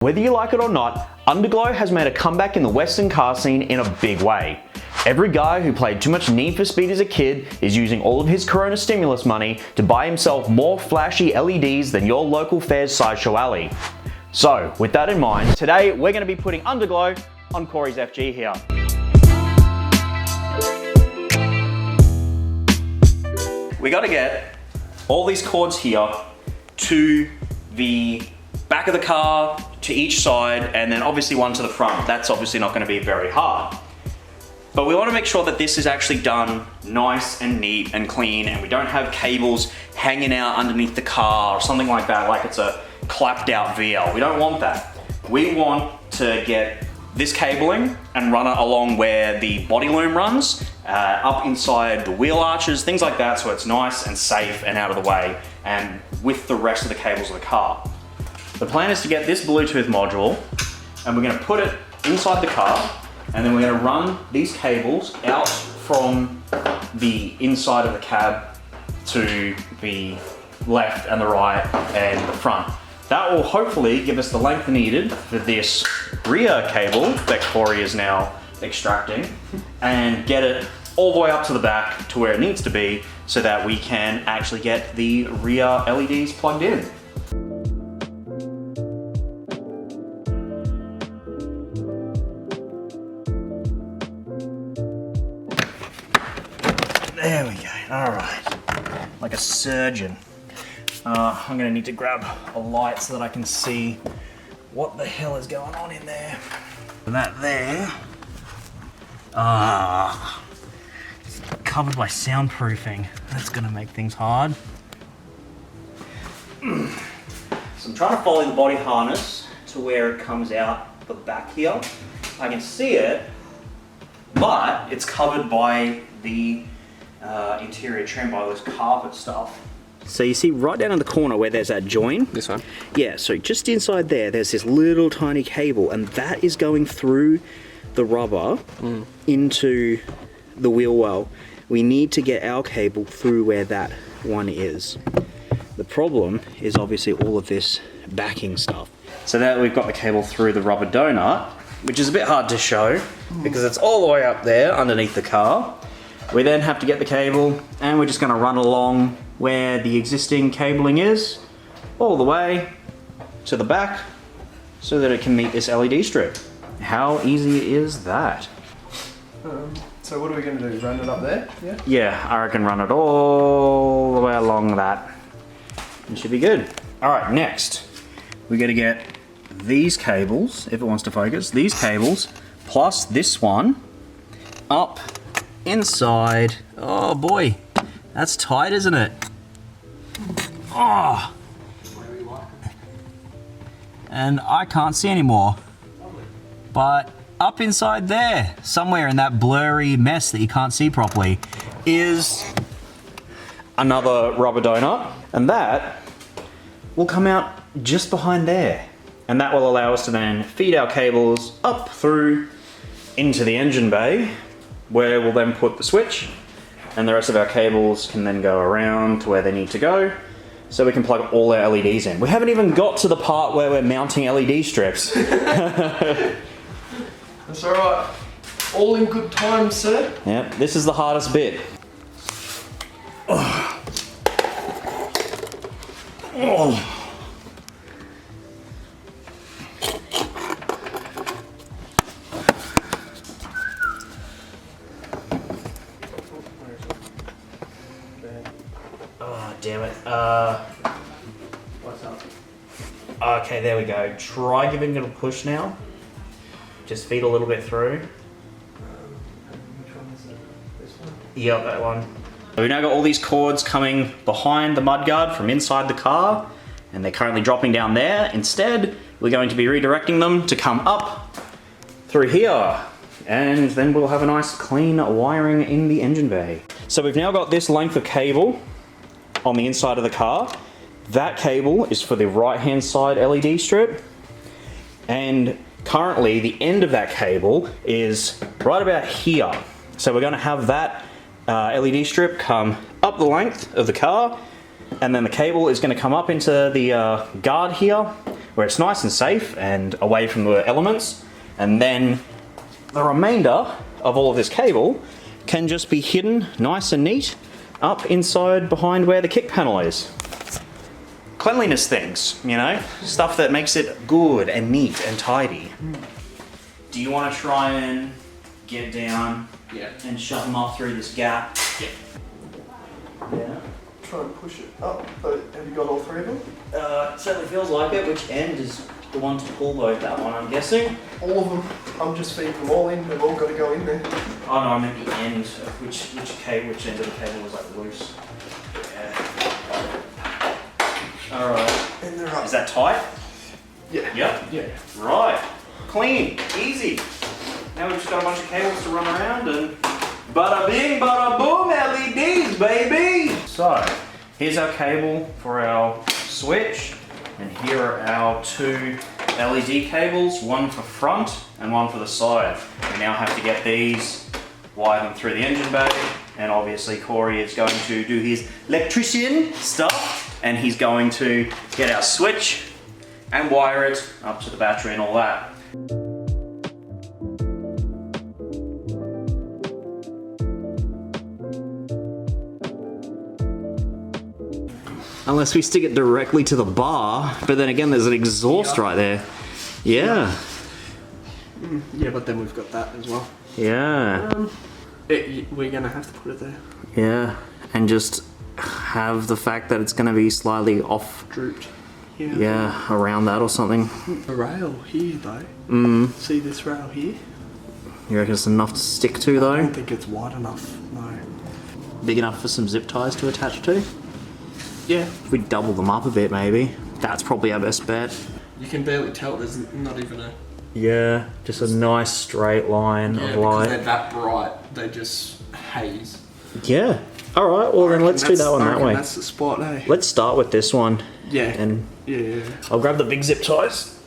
Whether you like it or not, Underglow has made a comeback in the Western car scene in a big way. Every guy who played too much Need for Speed as a kid is using all of his Corona stimulus money to buy himself more flashy LEDs than your local fair's sideshow alley. So, with that in mind, today we're going to be putting Underglow on Corey's FG here. We got to get all these cords here to the back of the car, to each side, and then obviously one to the front. That's obviously not going to be very hard. But we want to make sure that this is actually done nice and neat and clean, and we don't have cables hanging out underneath the car or something like that, like it's a clapped out VL. We don't want that. We want to get this cabling and run it along where the body loom runs, up inside the wheel arches, things like that, so it's nice and safe and out of the way, and with the rest of the cables of the car. The plan is to get this Bluetooth module, and we're going to put it inside the car, and then we're going to run these cables out from the inside of the cab to the left and the right and the front. That will hopefully give us the length needed for this rear cable that Corey is now extracting, and get it all the way up to the back to where it needs to be so that we can actually get the rear LEDs plugged in. There we go, all right. Like a surgeon. I'm gonna need to grab a light so that I can see what the hell is going on in there. That there, it's covered by soundproofing. That's gonna make things hard. So I'm trying to follow the body harness to where it comes out the back here. I can see it, but it's covered by the interior trim, by this carpet stuff. So you see right down in the corner where there's that join? This one? Yeah, so just inside there, there's this little tiny cable, and that is going through the rubber into the wheel well. We need to get our cable through where that one is. The problem is obviously all of this backing stuff. So now we've got the cable through the rubber donut, which is a bit hard to show because it's all the way up there underneath the car. We then have to get the cable, and we're just going to run along where the existing cabling is, all the way to the back, so that it can meet this LED strip. How easy is that? So what are we going to do? Run it up there? Yeah? Yeah, I reckon run it all the way along that. It should be good. All right, next, we got to get these cables, if it wants to focus, these cables, plus this one, up inside. Oh boy, that's tight, isn't it? Oh, and I can't see anymore. But up inside there, somewhere in that blurry mess that you can't see properly, is another rubber donut, and that will come out just behind there. And that will allow us to then feed our cables up through into the engine bay, where we'll then put the switch, and the rest of our cables can then go around to where they need to go, so we can plug all our LEDs in. We haven't even got to the part where we're mounting LED strips. That's all right. All in good time, sir. Yep, this is the hardest bit. Oh. Oh. Oh, damn it. What's up? Okay, there we go. Try giving it a push now. Just feed a little bit through. Which one is it? This one? Yep, that one. So we've now got all these cords coming behind the mudguard from inside the car, and they're currently dropping down there. Instead, we're going to be redirecting them to come up through here, and then we'll have a nice clean wiring in the engine bay. So we've now got this length of cable on the inside of the car. That cable is for the right-hand side LED strip, and currently the end of that cable is right about here. So we're going to have that LED strip come up the length of the car, and then the cable is going to come up into the guard here, where it's nice and safe and away from the elements. And then the remainder of all of this cable can just be hidden nice and neat up inside behind where the kick panel is. Cleanliness things, you know, stuff that makes it good and neat and tidy. Do you want to try and get down and shove them off through this gap? Yeah. Try and push it up, but have you got all three of them? It certainly feels like it. Which end is the one to pull though? That one, I'm guessing? All of them. I'm just feeding them all in. They've all got to go in there. Oh no, I meant the end of which end of the cable was like loose. Yeah. Alright. And they're up. Is that tight? Yeah. Yep. Yeah. Right. Clean. Easy. Now we've just got a bunch of cables to run around and bada bing, bada boom, LEDs, baby! So, here's our cable for our switch, and here are our two LED cables, one for front and one for the side. We now have to get these, wire them through the engine bay, and obviously Corey is going to do his electrician stuff, and he's going to get our switch and wire it up to the battery and all that. Unless we stick it directly to the bar, but then again there's an exhaust right there. Yeah. Yeah, but then we've got that as well. Yeah. We're going to have to put it there. Yeah. And just have the fact that it's going to be slightly off. Drooped. Yeah, around that or something. The rail here though. See this rail here? You reckon it's enough to stick to though? I don't think it's wide enough, no. Big enough for some zip ties to attach to? Yeah. If we double them up a bit maybe. That's probably our best bet. You can barely tell, there's not even a... Yeah, just a nice straight line of light. Because they're that bright, they just haze. Yeah. Alright, well then let's do that one that way. That's the spot, eh? Let's start with this one. Yeah. And yeah. I'll grab the big zip ties.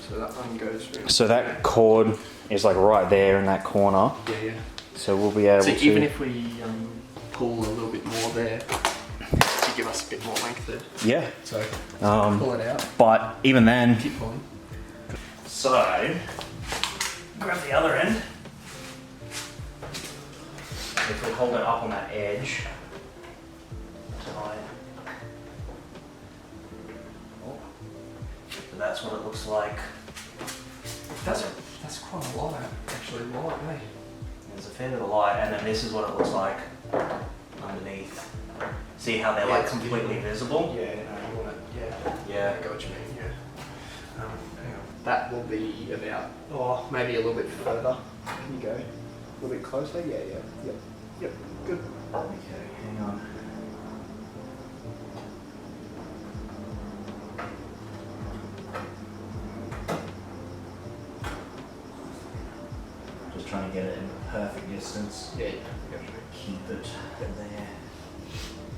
So that one goes through. So that cord is like right there in that corner. Yeah. So we'll be able to... even if we pull a little bit more there, to give us a bit more length there. Yeah. So pull it out. But even then... Keep pulling. So, grab the other end. If we hold it up on that edge, tight. Oh. So that's what it looks like. That's quite a lot, actually, light, eh? There's a fair bit of light, and then this is what it looks like underneath. See how they're like completely visible? Yeah, no, you want it, Yeah. I got what you mean, yeah. Hang on. That will be about, maybe a little bit further. Can you go a little bit closer? Yeah. Yep, good. Okay, hang on. Just trying to get it in the perfect distance. Yeah. Keep it there.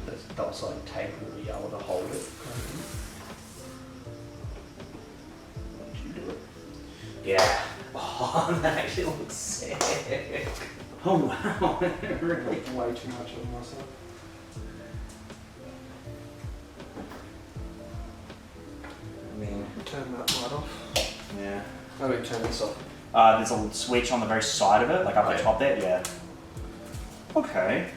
This double sided tape will be able to hold it. Did you do it? Yeah. Oh, that actually looks sick. Oh wow. Really? Way too much of myself. I mean, Turn that light off. yeah. I mean, turn this off. There's a switch on the very side of it, like up the top there, yeah. Okay.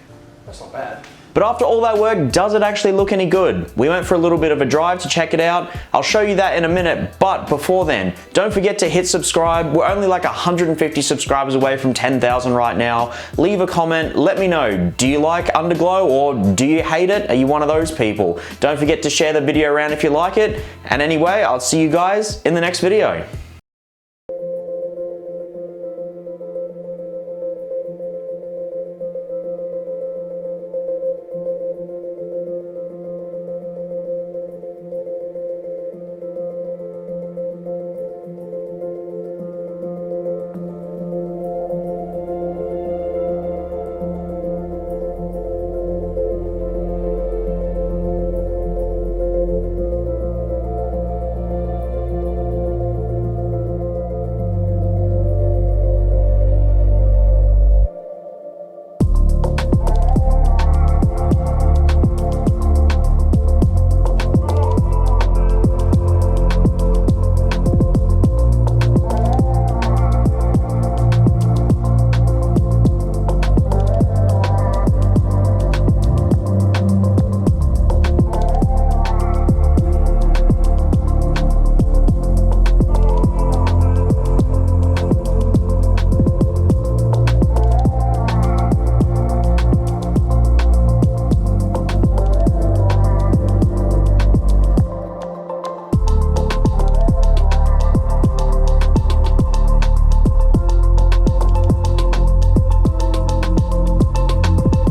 That's not bad. But after all that work, does it actually look any good? We went for a little bit of a drive to check it out. I'll show you that in a minute, but before then, don't forget to hit subscribe. We're only like 150 subscribers away from 10,000 right now. Leave a comment, let me know. Do you like Underglow or do you hate it? Are you one of those people? Don't forget to share the video around if you like it. And anyway, I'll see you guys in the next video.